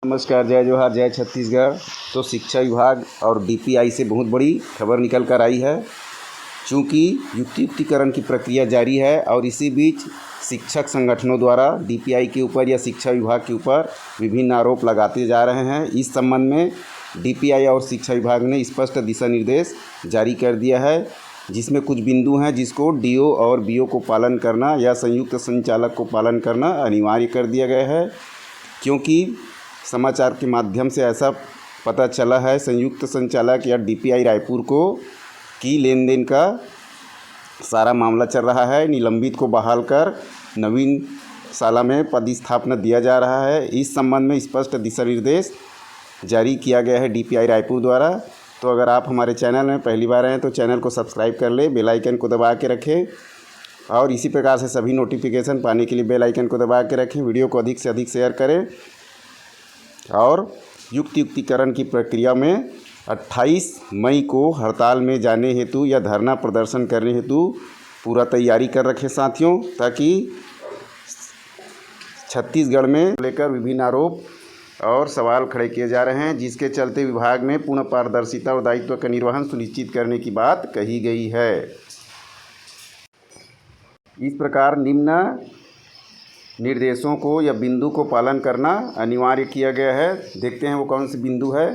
नमस्कार, जय जोहार, जय छत्तीसगढ़। तो शिक्षा विभाग और डीपीआई से बहुत बड़ी खबर निकल कर आई है। चूँकि युक्तिकरण की प्रक्रिया जारी है और इसी बीच शिक्षक संगठनों द्वारा डीपीआई के ऊपर या शिक्षा विभाग के ऊपर विभिन्न आरोप लगाते जा रहे हैं। इस संबंध में डीपीआई और शिक्षा विभाग ने स्पष्ट दिशा निर्देश जारी कर दिया है, जिसमें कुछ बिंदु हैं जिसको डीओ और बीओ को पालन करना या संयुक्त संचालक को पालन करना अनिवार्य कर दिया गया है। क्योंकि समाचार के माध्यम से ऐसा पता चला है संयुक्त संचालक या डीपीआई रायपुर को कि लेन देन का सारा मामला चल रहा है। निलंबित को बहाल कर नवीन शाला में पदस्थापना दिया जा रहा है। इस संबंध में स्पष्ट दिशा निर्देश जारी किया गया है डीपीआई रायपुर द्वारा। तो अगर आप हमारे चैनल में पहली बार आए तो चैनल को सब्सक्राइब कर ले, बेल आइकन को दबा के रखें और इसी प्रकार से सभी नोटिफिकेशन पाने के लिए बेल आइकन को दबा के रखें। वीडियो को अधिक से अधिक शेयर करें और युक्तिकरण की प्रक्रिया में 28 मई को हड़ताल में जाने हेतु या धरना प्रदर्शन करने हेतु पूरा तैयारी कर रखें साथियों, ताकि छत्तीसगढ़ में लेकर विभिन्न आरोप और सवाल खड़े किए जा रहे हैं, जिसके चलते विभाग में पूर्ण पारदर्शिता और दायित्व का निर्वहन सुनिश्चित करने की बात कही गई है। इस प्रकार निम्न निर्देशों को या बिंदु को पालन करना अनिवार्य किया गया है। देखते हैं वो कौन से बिंदु है।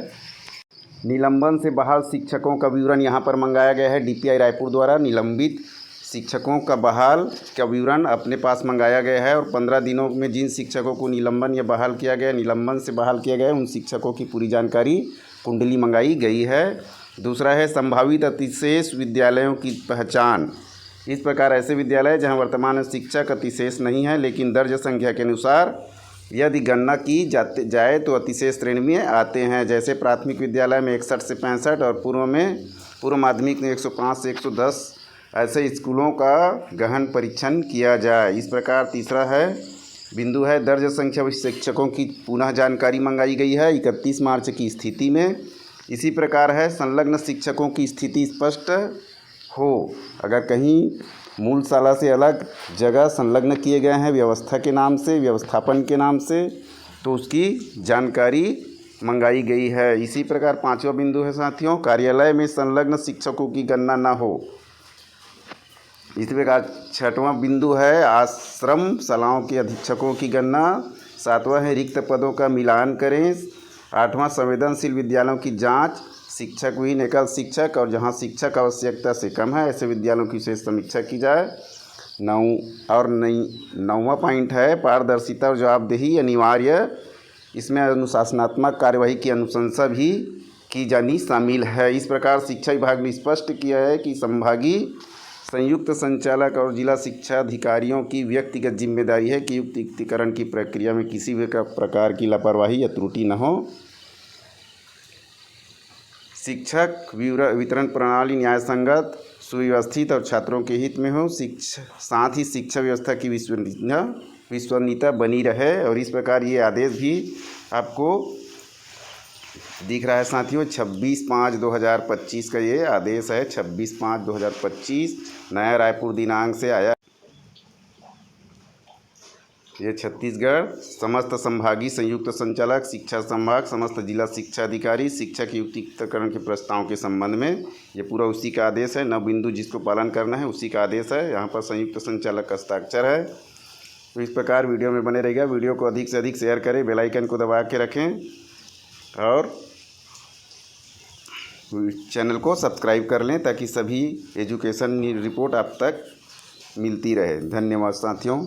निलंबन से बहाल शिक्षकों का विवरण यहाँ पर मंगाया गया है डीपीआई रायपुर द्वारा। निलंबित शिक्षकों का बहाल का विवरण अपने पास मंगाया गया है और 15 दिनों में जिन शिक्षकों को निलंबन या बहाल किया गया, निलंबन से बहाल किया गया, उन शिक्षकों की पूरी जानकारी कुंडली मंगाई गई है। दूसरा है संभावित अतिशेष विद्यालयों की पहचान। इस प्रकार ऐसे विद्यालय जहां वर्तमान में शिक्षक अतिशेष नहीं है, लेकिन दर्ज संख्या के अनुसार यदि गणना की जाए तो अतिशेष श्रेणी में आते हैं। जैसे प्राथमिक विद्यालय में 61 से 65 और पूर्व माध्यमिक में 105 से 110 ऐसे स्कूलों का गहन परीक्षण किया जाए। इस प्रकार तीसरा है बिंदु है दर्ज संख्या शिक्षकों की पुनः जानकारी मंगाई गई है 31 मार्च की स्थिति में। इसी प्रकार है संलग्न शिक्षकों की स्थिति स्पष्ट हो। अगर कहीं मूल शाला से अलग जगह संलग्न किए गए हैं व्यवस्था के नाम से, व्यवस्थापन के नाम से, तो उसकी जानकारी मंगाई गई है। इसी प्रकार पांचवा बिंदु है साथियों, कार्यालय में संलग्न शिक्षकों की गणना ना हो। इसी प्रकार छठवां बिंदु है आश्रम शालाओं के अधीक्षकों की गणना। सातवां है रिक्त पदों का मिलान करें। आठवां संवेदनशील विद्यालयों की जाँच, शिक्षक विहीन एकल शिक्षक और जहां शिक्षक आवश्यकता से कम है ऐसे विद्यालयों की विशेष समीक्षा की जाए। नौवां पॉइंट है पारदर्शिता और जवाबदेही अनिवार्य। इसमें अनुशासनात्मक कार्यवाही की अनुशंसा भी की जानी शामिल है। इस प्रकार शिक्षा विभाग ने स्पष्ट किया है कि संभागीय संयुक्त संचालक और जिला शिक्षा अधिकारियों की व्यक्तिगत जिम्मेदारी है कि युक्तिकरण की प्रक्रिया में किसी भी प्रकार की लापरवाही या त्रुटि न हो। शिक्षक वितरण प्रणाली न्याय संगत, सुव्यवस्थित और छात्रों के हित में हो। साथ ही शिक्षा व्यवस्था की विश्वसनीयता बनी रहे। और इस प्रकार ये आदेश भी आपको दिख रहा है साथियों। 26/5/2025 का ये आदेश है। 26/5/2025 नया रायपुर दिनांक से आया। ये छत्तीसगढ़ समस्त संभागीय संयुक्त संचालक शिक्षा संभाग, समस्त जिला शिक्षा अधिकारी शिक्षक युक्तिकरण के प्रस्ताव के संबंध में ये पूरा उसी का आदेश है। 9 बिंदु जिसको पालन करना है उसी का आदेश है। यहाँ पर संयुक्त संचालक का हस्ताक्षर है। तो इस प्रकार वीडियो में बने रहेगा। वीडियो को अधिक से अधिक शेयर करें, बेल आइकन को दबा के रखें और चैनल को सब्सक्राइब कर लें ताकि सभी एजुकेशन रिपोर्ट आप तक मिलती रहे। धन्यवाद साथियों।